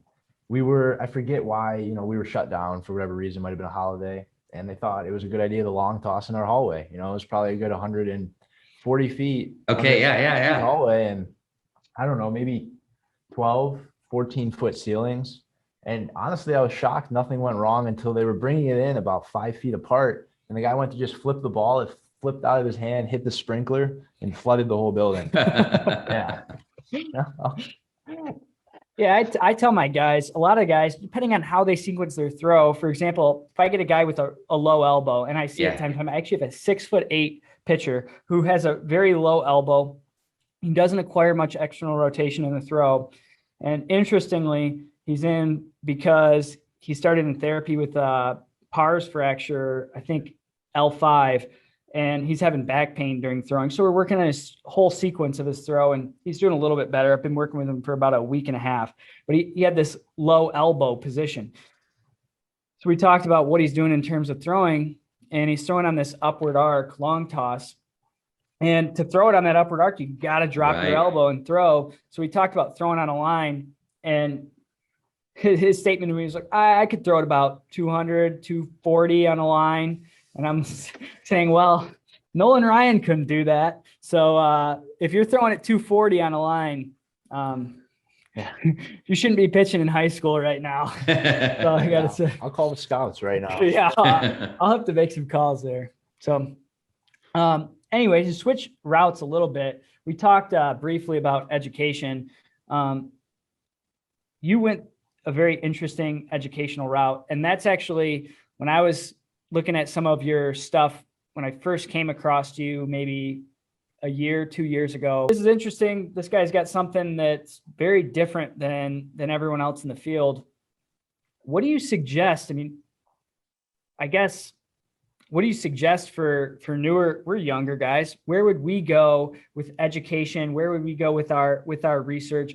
I forget why, we were shut down for whatever reason, might have been a holiday, and they thought it was a good idea to long toss in our hallway. It was probably a good 140 feet. Okay. Yeah. Hallway, and I don't know, maybe 12, 14-foot ceilings. And honestly, I was shocked nothing went wrong until they were bringing it in about 5 feet apart. And the guy went to just flip the ball. It flipped out of his hand, hit the sprinkler, and flooded the whole building. Yeah. Yeah, I tell my guys, a lot of guys, depending on how they sequence their throw, for example, if I get a guy with a low elbow, and I see it time to time, I actually have a 6'8" pitcher who has a very low elbow. He doesn't acquire much external rotation in the throw. And interestingly, he's in because he started in therapy with pars fracture, I think L5, and he's having back pain during throwing. So we're working on his whole sequence of his throw, and he's doing a little bit better. I've been working with him for about a week and a half, but he had this low elbow position. So we talked about what he's doing in terms of throwing, and he's throwing on this upward arc, long toss. And to throw it on that upward arc, you got to drop your elbow and throw. So we talked about throwing on a line, and his statement to me was like, I could throw it about 200, 240 on a line. And I'm saying, well, Nolan Ryan couldn't do that. So if you're throwing at 240 on a line, you shouldn't be pitching in high school right now. So I got to say, I'll call the scouts right now. Yeah, I'll have to make some calls there. So anyway, to switch routes a little bit, we talked briefly about education. You went a very interesting educational route. And that's actually when I was looking at some of your stuff, when I first came across you, maybe a year, 2 years ago. This is interesting. This guy's got something that's very different than everyone else in the field. What do you suggest? I mean, I guess, what do you suggest for newer, we're younger guys? Where would we go with education? Where would we go with our research?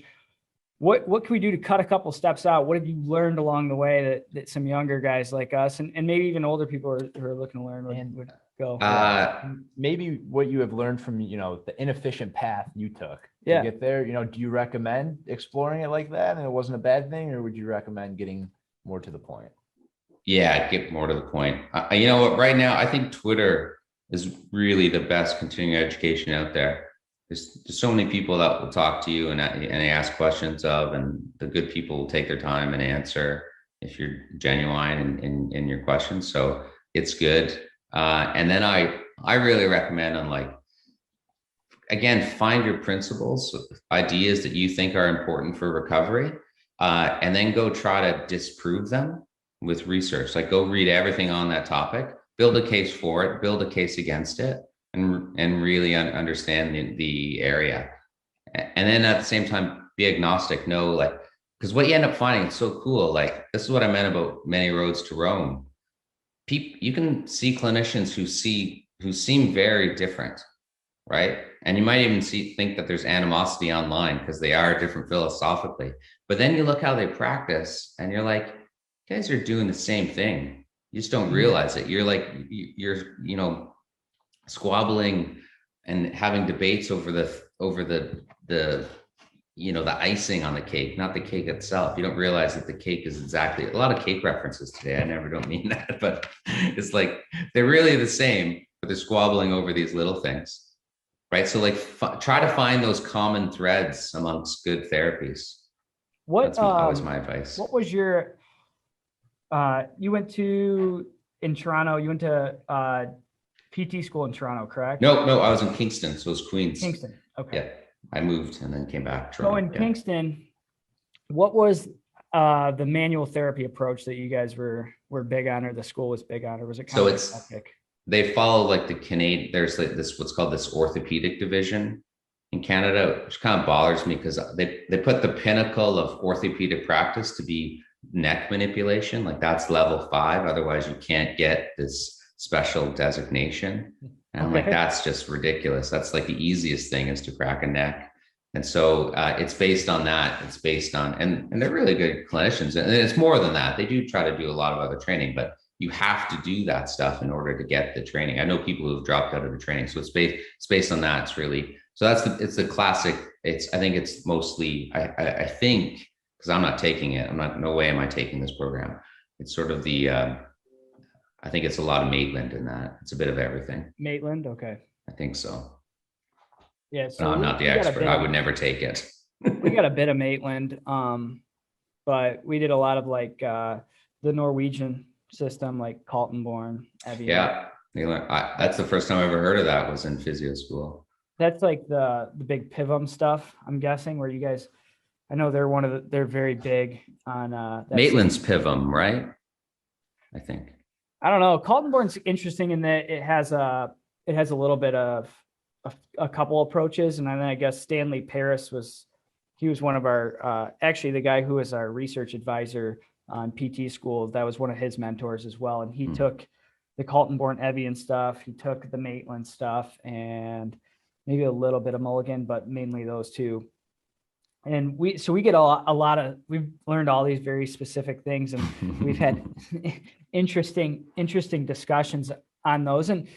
What can we do to cut a couple steps out? What have you learned along the way that some younger guys like us and maybe even older people who are looking to learn would go? Maybe what you have learned from, the inefficient path you took to get there, do you recommend exploring it like that and it wasn't a bad thing, or would you recommend getting more to the point? Yeah, get more to the point. You know what? Right now, I think Twitter is really the best continuing education out there. There's so many people that will talk to you and they ask questions of, and the good people will take their time and answer if you're genuine in your questions. So it's good. And then I really recommend again, find your principles, ideas that you think are important for recovery, and then go try to disprove them with research. Like go read everything on that topic, build a case for it, build a case against it, and really understand the area. And then at the same time, be agnostic, because what you end up finding, it's so cool. Like, this is what I meant about many roads to Rome. You can see clinicians who seem very different, right? And you might even think that there's animosity online because they are different philosophically. But then you look how they practice and you're like, you guys are doing the same thing. You just don't realize it. You're squabbling and having debates over the icing on the cake, not the cake itself. You don't realize that the cake is exactly, a lot of cake references today. I never don't mean that, but it's like they're really the same, but they're squabbling over these little things. right? So like try to find those common threads amongst good therapies. What That's always my advice. what was your you went to in Toronto, you went to PT school in Toronto, correct? No, I was in Kingston, so it was Queens. Kingston. Okay. Yeah, I moved and then came back. So in Kingston, what was the manual therapy approach that you guys were big on, or the school was big on, or was it kind So of it's epic? they follow like the Canadian. There's like this what's called this orthopedic division in Canada, which kind of bothers me because they put the pinnacle of orthopedic practice to be neck manipulation, like that's level 5. Otherwise, you can't get this special designation. And I'm like, that's just ridiculous. That's like the easiest thing is to crack a neck. And so it's based on that. It's based on, and they're really good clinicians. And it's more than that. They do try to do a lot of other training, but you have to do that stuff in order to get the training. I know people who've dropped out of the training. So it's based on that. It's really, so it's the classic. I think it's mostly, I think, because I'm not taking it. No way am I taking this program. It's sort of the, I think it's a lot of Maitland in that. It's a bit of everything. Maitland. Okay. I think so. Yeah. So I'm not the expert. I would never take it. We got a bit of Maitland, but we did a lot of like the Norwegian system, like caltonborn. Yeah. That's the first time I ever heard of that was in physio school. That's like the big PIVM stuff, I'm guessing, where you guys, I know they're very big on Maitland's PIVM, right? I think. I don't know. Caltonborn's interesting in that it has a little bit of a couple approaches, and then I guess Stanley Paris was one of our actually the guy who was our research advisor on PT school. That was one of his mentors as well, and he took the Caltonborn Evian stuff, he took the Maitland stuff, and maybe a little bit of Mulligan, but mainly those two. And we get a lot of, we've learned all these very specific things, and we've had interesting discussions on those. And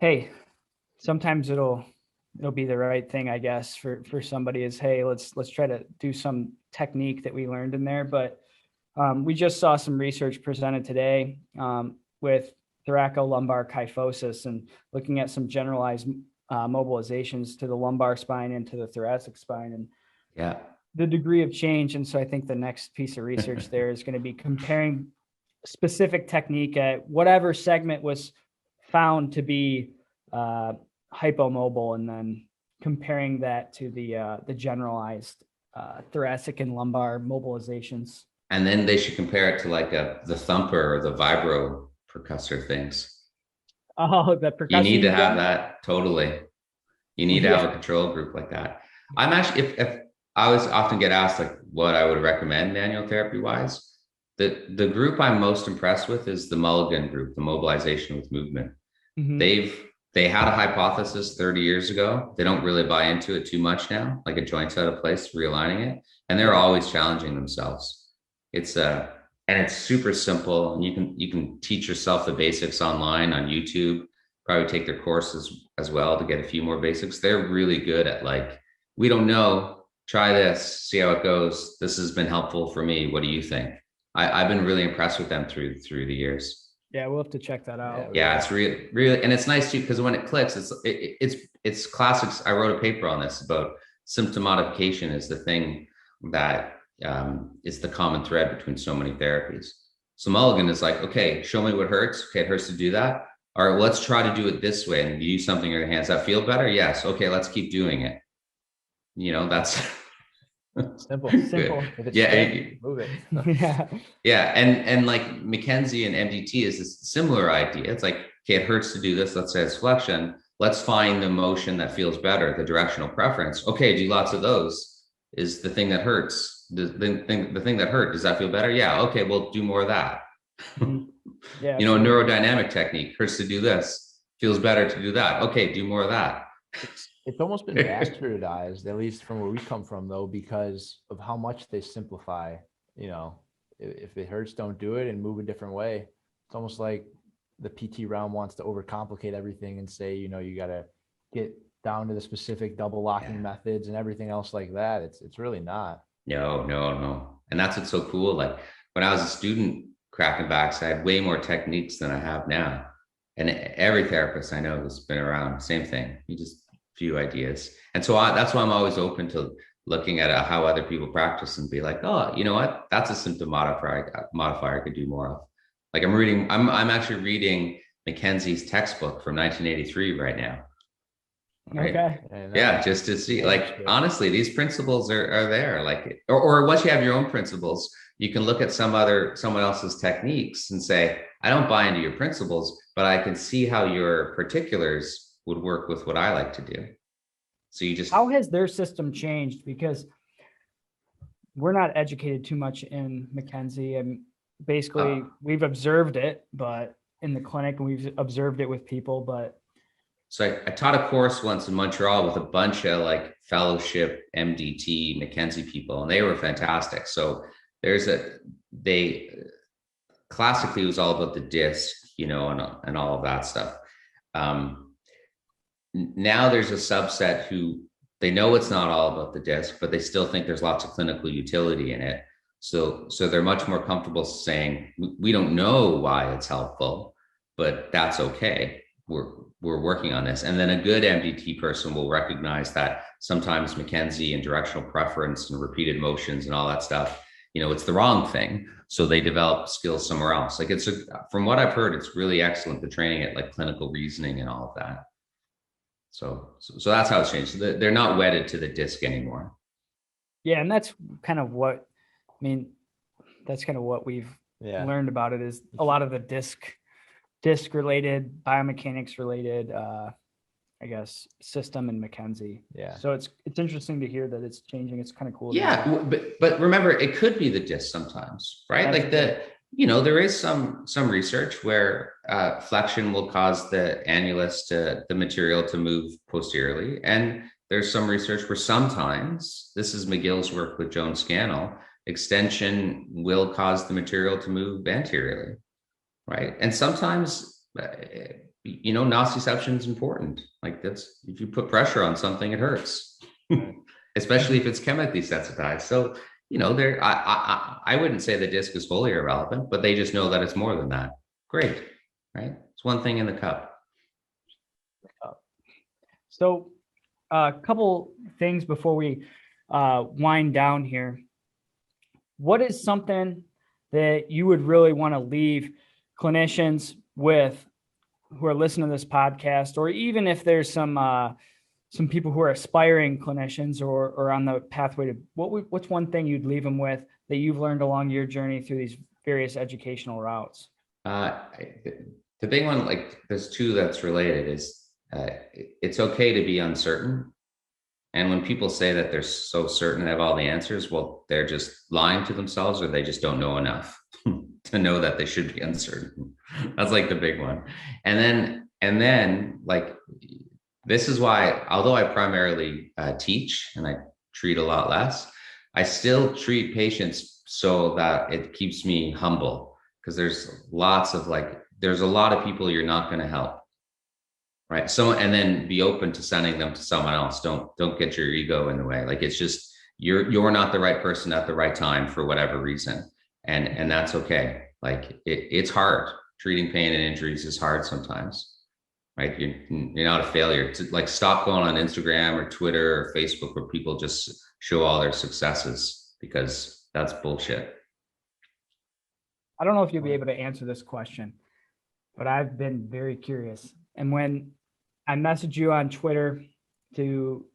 hey, sometimes it'll be the right thing, I guess, for somebody is, hey, let's try to do some technique that we learned in there. But we just saw some research presented today with thoracolumbar kyphosis and looking at some generalized mobilizations to the lumbar spine and to the thoracic spine, and the degree of change. And so I think the next piece of research there is going to be comparing specific technique at whatever segment was found to be hypomobile, and then comparing that to the generalized thoracic and lumbar mobilizations. And then they should compare it to like the thumper or the vibro percussor things. Oh, the percussive. You need to have that. Totally. You need to have a control group like that. I'm actually, if I was often get asked like what I would recommend manual therapy wise, the group I'm most impressed with is the Mulligan group, the mobilization with movement. Mm-hmm. They had a hypothesis 30 years ago. They don't really buy into it too much now, like a joint's out of place, realigning it. And they're always challenging themselves. And it's super simple, and you can teach yourself the basics online on YouTube, probably take their courses as well to get a few more basics. They're really good at like, we don't know, try this, see how it goes. This has been helpful for me. What do you think? I've been really impressed with them through the years. Yeah, we'll have to check that out. Yeah, it's really, and it's nice too, because when it clicks, it's classics. I wrote a paper on this about symptom modification is the thing that is the common thread between so many therapies. So Mulligan is like, okay, show me what hurts. Okay, it hurts to do that. All right, well, let's try to do it this way. And you use something in your hands that feel better. Yes. Okay, let's keep doing it. You know, that's simple. Move it. Yeah. And like McKenzie and MDT is this similar idea. It's like, okay, it hurts to do this. Let's say it's flexion. Let's find the motion that feels better, the directional preference. Okay, do lots of those. Is the thing that hurts. The thing that hurt, does that feel better? Yeah. Okay, we'll do more of that. Yeah. You know, a neurodynamic technique hurts to do this, feels better to do that. Okay, do more of that. It's almost been bastardized, at least from where we come from, though, because of how much they simplify. You know, if it hurts, don't do it, and move a different way. It's almost like the PT realm wants to overcomplicate everything and say, you know, you got to get down to the specific double locking methods and everything else like that. It's really not. No. And that's what's so cool. Like when I was a student cracking backs, I had way more techniques than I have now. And every therapist I know who's been around, same thing. You just few ideas. And so that's why I'm always open to looking at how other people practice and be like, oh, you know what? That's a symptom modifier I could do more of. Like I'm actually reading Mackenzie's textbook from 1983 right now. Right? Okay. Yeah, just to see, like, honestly, these principles are there. Like, or once you have your own principles, you can look at someone else's techniques and say, I don't buy into your principles, but I can see how your particulars would work with what I like to do. So you just, how has their system changed? Because we're not educated too much in Mackenzie, and basically we've observed it, but in the clinic, and we've observed it with people, but. So I taught a course once in Montreal with a bunch of like fellowship MDT Mackenzie people, and they were fantastic. So classically it was all about the disc, and all of that stuff. Now there's a subset who they know it's not all about the disc, but they still think there's lots of clinical utility in it. So they're much more comfortable saying, we don't know why it's helpful, but that's okay. We're working on this. And then a good MDT person will recognize that sometimes Mackenzie and directional preference and repeated motions and all that stuff, it's the wrong thing. So they develop skills somewhere else. Like from what I've heard, it's really excellent, the training at like clinical reasoning and all of that. So that's how it's changed. So they're not wedded to the disc anymore. Yeah. And that's kind of what, that's kind of what we've learned about it, is a lot of the disc related, biomechanics related, I guess, system in Mackenzie. Yeah. So it's interesting to hear that it's changing. It's kind of cool. Yeah. But remember, it could be the disc sometimes, right? Like there is some research where flexion will cause the annulus the material to move posteriorly. And there's some research where sometimes, this is McGill's work with Joan Scannell, extension will cause the material to move anteriorly. Right. And sometimes, nociception is important. Like if you put pressure on something, it hurts, especially if it's chemically sensitized. So, I wouldn't say the disc is fully irrelevant, but they just know that it's more than that. Great. Right. It's one thing in the cup. So a couple things before we wind down here. What is something that you would really want to leave clinicians with who are listening to this podcast, or even if there's some people who are aspiring clinicians or on the pathway to what's one thing you'd leave them with that you've learned along your journey through these various educational routes? The big one, like there's two that's related, is it's okay to be uncertain. And when people say that they're so certain they have all the answers, well, they're just lying to themselves, or they just don't know enough to know that they should be uncertain. That's like the big one. And then like, this is why, although I primarily teach and I treat a lot less, I still treat patients so that it keeps me humble, because there's a lot of people you're not going to help. Right. So, and then be open to sending them to someone else. Don't get your ego in the way. Like, it's just, you're not the right person at the right time for whatever reason. And that's okay. Like it's hard. Treating pain and injuries is hard sometimes, right? You're not a failure. To like, stop going on Instagram or Twitter or Facebook where people just show all their successes, because that's bullshit. I don't know if you'll be able to answer this question, but I've been very curious. And when I messaged you on Twitter to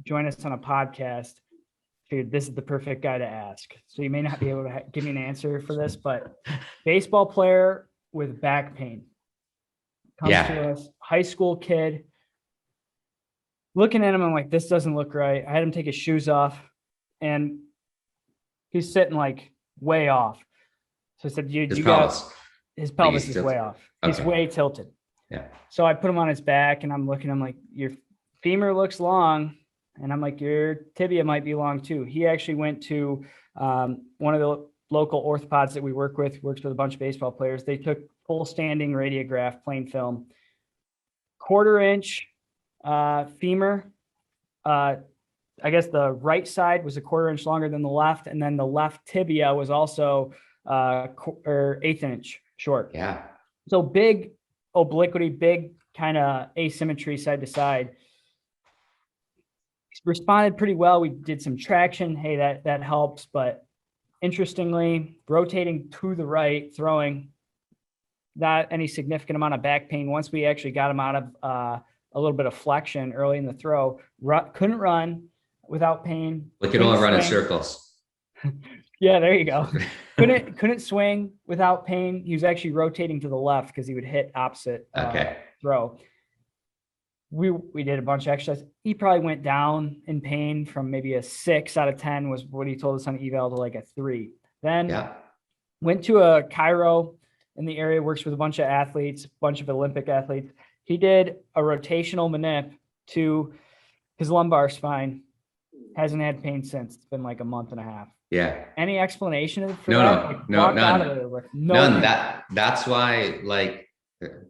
join us on a podcast, I figured this is the perfect guy to ask. So you may not be able to give me an answer for this, but baseball player with back pain comes to us, high school kid. Looking at him, I'm like, this doesn't look right. I had him take his shoes off, and he's sitting like way off. So I said, his pelvis is way off. Okay. He's way tilted. Yeah. So I put him on his back, and I'm like, your femur looks long. And I'm like, your tibia might be long too. He actually went to one of the local orthopods that we works with a bunch of baseball players. They took full standing radiograph, plain film, 1/4 inch femur. I guess the right side was 1/4 inch longer than the left. And then the left tibia was also 1/8 inch short. Yeah. So big obliquity, big kind of asymmetry side to side. responded pretty well. We did some traction. Hey, that helps. But interestingly, rotating to the right, throwing, not any significant amount of back pain. Once we actually got him out of a little bit of flexion early in the throw, couldn't run without pain. We can only run in swing. circles. Yeah, there you go. Couldn't swing without pain. He was actually rotating to the left because he would hit opposite throw. We did a bunch of exercises. He probably went down in pain from maybe a 6 out of 10 was what he told us on eval to like a 3. Then went to a chiro in the area, works with a bunch of athletes, a bunch of Olympic athletes. He did a rotational manip to his lumbar spine. Hasn't had pain since. It's been like a month and a half. Yeah. Any explanation for no, that? No, none. None. That's why like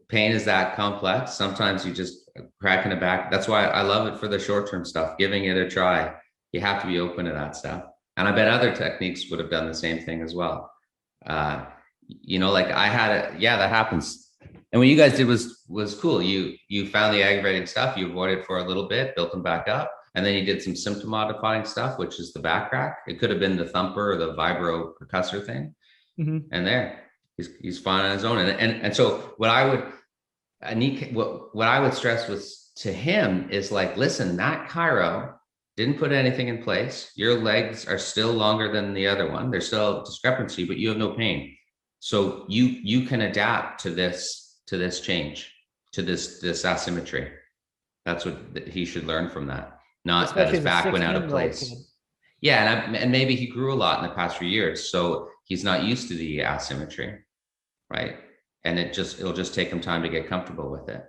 pain is that complex. Sometimes you just cracking it back. That's why I love it for the short-term stuff, giving it a try. You have to be open to that stuff. And I bet other techniques would have done the same thing as well. Like I had that happens. And what you guys did was cool. You found the aggravating stuff, you avoided for a little bit, built them back up. And then you did some symptom modifying stuff, which is the back crack. It could have been the thumper or the vibro percussor thing. Mm-hmm. And there, he's fine on his own. And so what I would stress was to him is like, listen, that chiro didn't put anything in place. Your legs are still longer than the other one. There's still a discrepancy, but you have no pain. So you can adapt to this change, to this asymmetry. That's what he should learn from that. Not that his back went out of place. Yeah, and maybe he grew a lot in the past few years, so he's not used to the asymmetry, right? And it'll just take him time to get comfortable with it.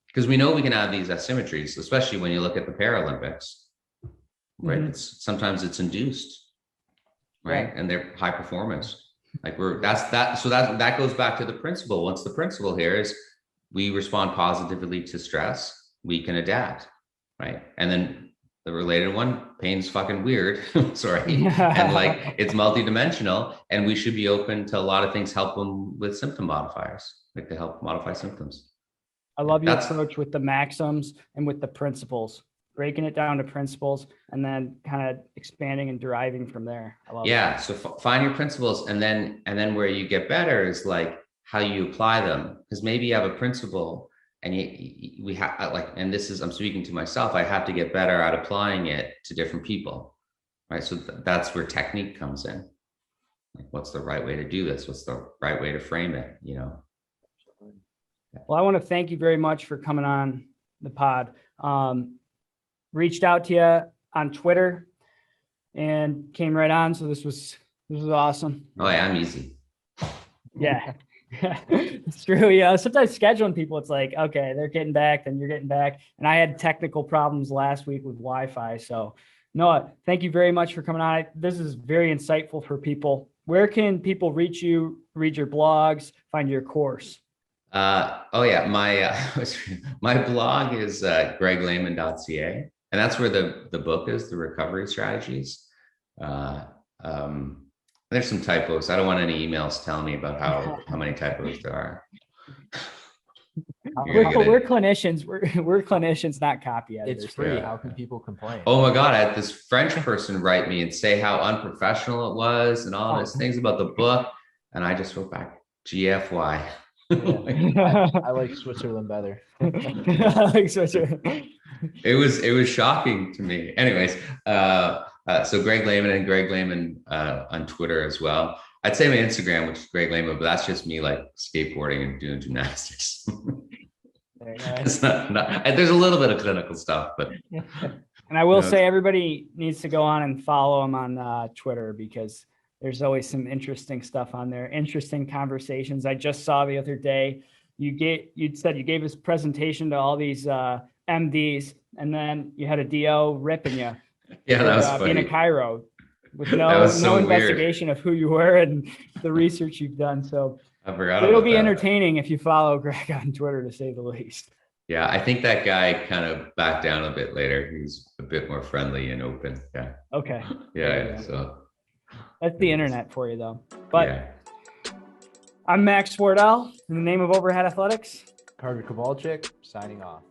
Because we know we can have these asymmetries, especially when you look at the Paralympics, right? Mm-hmm. Sometimes it's induced, right? And they're high performance. Like that goes back to the principle. Once the principle here is we respond positively to stress, we can adapt, right? And then the related one, pain's fucking weird. Sorry. And like it's multidimensional, and we should be open to a lot of things, help them with symptom modifiers, like to help modify symptoms. I love your approach with the maxims and with the principles, breaking it down to principles and then kind of expanding and deriving from there. I love that. So find your principles, and then where you get better is like how you apply them. Because maybe you have a principle and we have like, and this is, I'm speaking to myself, I have to get better at applying it to different people, right? So that's where technique comes in. Like, what's the right way to do this? What's the right way to frame it, Well, I want to thank you very much for coming on the pod. Reached out to you on Twitter and came right on. So this was awesome. Oh yeah, I'm easy. Yeah. It's true. Yeah. Sometimes scheduling people, it's like, okay, they're getting back, then you're getting back. And I had technical problems last week with Wi-Fi. So Noah, thank you very much for coming on. This is very insightful for people. Where can people reach you, read your blogs, find your course? My blog is greglehman.ca, and that's where the book is, the recovery strategies. There's some typos. I don't want any emails telling me about how many typos there are. We're clinicians. We're clinicians, not copy editors. It's free. How can people complain? Oh my God, I had this French person write me and say how unprofessional it was and all these things about the book. And I just wrote back, GFY. Yeah. I like Switzerland better. I like Switzerland. It was shocking to me. Anyways, so Greg Lehman and Greg Lehman on Twitter as well. I'd say my Instagram, which is Greg Lehman, but that's just me like skateboarding and doing gymnastics. It's not, there's a little bit of clinical stuff, but. And I will say everybody needs to go on and follow him on Twitter, because there's always some interesting stuff on there, interesting conversations. I just saw the other day, you said you gave this presentation to all these MDs, and then you had a DO ripping you. Yeah, that was funny. Being a chiro with no investigation of who you were and the research you've done. So I forgot. It'll be entertaining if you follow Greg on Twitter, to say the least. Yeah, I think that guy kind of backed down a bit later. He's a bit more friendly and open. Yeah. Okay. Yeah. So that's the internet for you, though. But I'm Max Wardell in the name of Overhead Athletics. Carter Kowalczyk signing off.